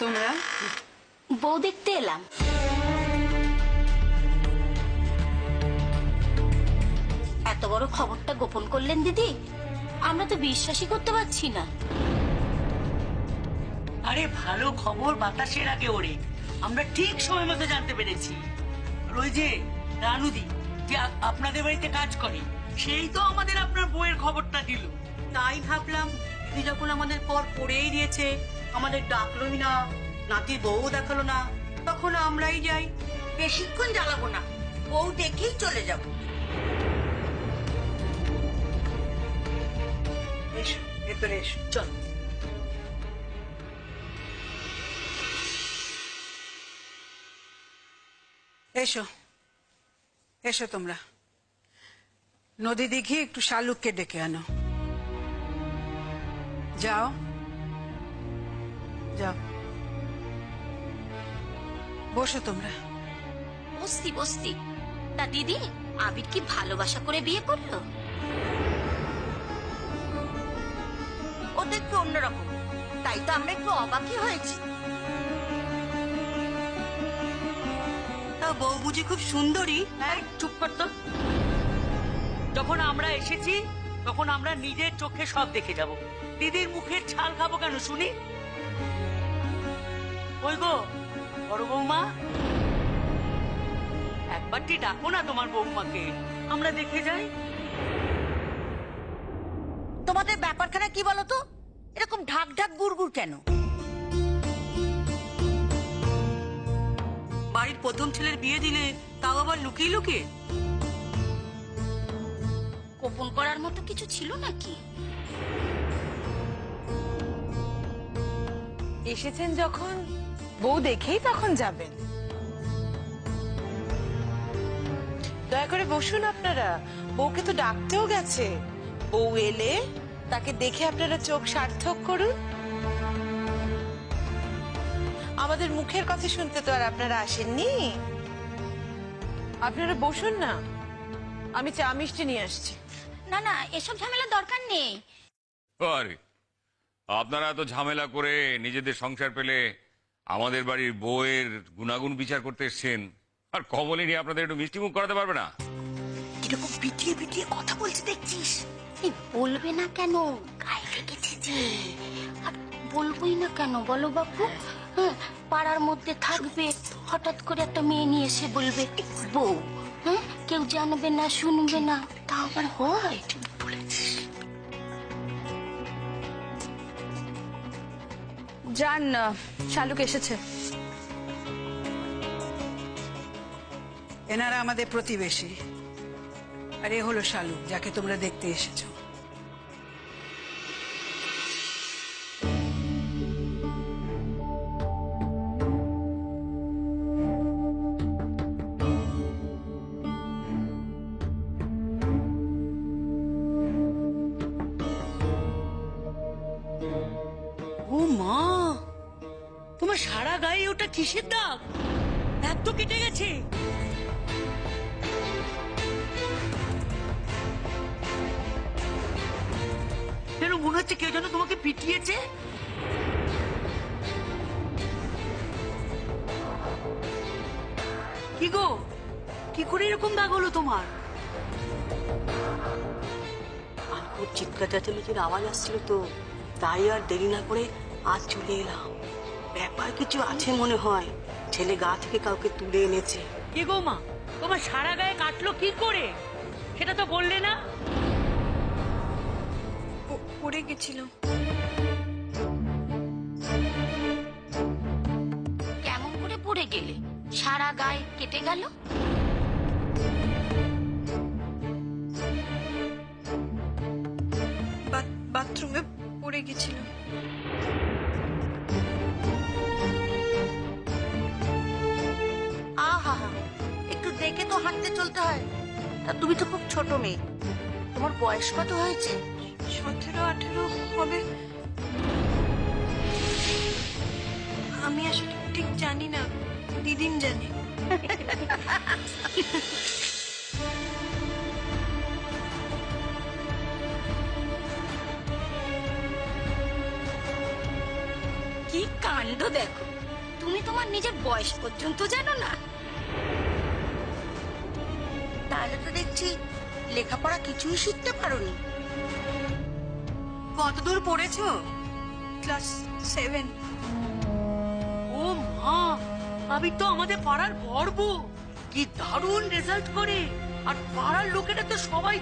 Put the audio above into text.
তোমরা? বউ দেখতে এলাম। এত বড় খবরটা গোপন করলেন দিদি, আমরা তো বিশ্বাসই করতে পারছি না। আরে ভালো খবর বাতাসের আগে ওড়ে, আমরা ঠিক সময় মতো জানতে পেরেছি। আর ওই যে রানুদি যে আপনাদের বাড়িতে কাজ করে, সেই তো আমাদের আপনার বউয়ের খবরটা দিল। তাই ভাবলাম দিদি যখন আমাদের পর পড়েই দিয়েছে, আমাদের ডাকলোই না, নাতির বউ দেখালো না, তখন আমরাই যাই। বেশিক্ষণ জ্বালাবো না, বউ দেখেই চলে যাব। এসো ভেতরে এসো, চল। এসো এসো তোমরা। নদী দিঘি একটু শালুককে ডেকে আনো। যাও যাও, বসো তোমরা। বস্তি বস্তি। তা দিদি, আবির কি ভালোবাসা করে বিয়ে করলো? ও তো একটু অন্যরকম, তাই তো আমরা একটু অবাকই হয়েছি। তা বউ বুঝি খুব সুন্দরী? চুপ করতো। যখন আমরা এসেছি তখন আমরা নিজের চোখে সব দেখে যাব। দিদির মুখের ছাল খাবো কেন শুনি? ওই গো বড় বৌমা, একবারটি ডাকো না তোমার বৌমাকে, আমরা দেখে যাই। তোমাদের ব্যাপারখানা কি বলো তো, এরকম ঢাক ঢাক গুড় কেন? বাড়ির প্রথম ছেলের বিয়ে দিলে তাও আবার লুকিয়ে লুকিয়ে? গোপন করার মতো কিছু ছিল নাকি? এসেছেন যখন, বউ দেখেই তখন যাবেন। দয়া করে বসুন আপনারা, বউকে তো ডাকতেও গেছে। বউ এলে তাকে দেখে আপনারা চোখ সার্থক করুন। আমাদের মুখের কথা শুনতে তো আর আপনারা আসেননি। আপনারা বসুন না, আমি চা মিষ্টি নিয়ে আসছি। না না, এসব ঝামেলা দরকার নেই। আরে আপনারা এত ঝামেলা করে নিজেদের সংসার পেলে আমাদের বাড়ির বউয়ের গুণাগুণ বিচার করতে এসছেন, আর কমলে নিয়ে আপনাদের একটু মিষ্টি মুখ করাতে পারবে না? কিরকম পিটিয়ে পিটিয়ে কথা বলছে দেখছিস? এই বলবে না কেন? গায়ে লেগেছে যে। আর বলবোই না কেন বলো বাপু? হ্যাঁ, পাড়ার মধ্যে থাকবে, হঠাৎ করে একটা মেয়ে নিয়ে এসে বলবে বউ। হ্যাঁ, কেউ জানবে না, শুনবে না, তা আবার হয়? যান, শালুক এসেছে। এনারা আমাদের প্রতিবেশী, আর এ হলো শালুক, যাকে তোমরা দেখতে এসেছো। ও মা, তোমার সারা গায়ে ওটা কিসের দাগ? দাগ তো কেটে গেছে। যেন মনে হচ্ছে কেউ যেন তোমাকে পিটিয়েছে। কি গো, কি করে এরকম দাগ হলো তোমার? আর খুব চিৎকার চেঁচামেচির আওয়াজ আসছিল তো, তাই আর দেরি না করে আজ চলে এলাম। ব্যাপার কিছু আছে মনে হয়, ছেলে গা থেকে কাউকে তুলে এনেছে। কি গো মা, তোমার সারা গায়ে কাটলো কি করে সেটা তো বললে না? পড়ে গেছিল। কেমন করে পড়ে গেলে? সারা গায়ে কেটে গেল? বাথরুমে পড়ে গেছিল। আহা, একটু দেখে তো হাঁটতে চলতে হয়। তা তুমি তো খুব ছোট মেয়ে, তোমার বয়স কত হয়েছে? 17-18 হবে। আমি আসলে ঠিক জানি না, দিদিন জানে। কি কি কাণ্ড দেখো, তুমি তোমার নিজের বয়স পর্যন্ত জানো না। তাহলে তো দেখছি লেখাপড়া কিছুই শিখতে পারোনি। কতদূর পড়েছো? ক্লাস 7। ও মা, আবির তো আমাদের পাড়ার গর্ব। কি দারুণ রেজাল্ট করে, আর পাড়ার লোকেরা তো সবাই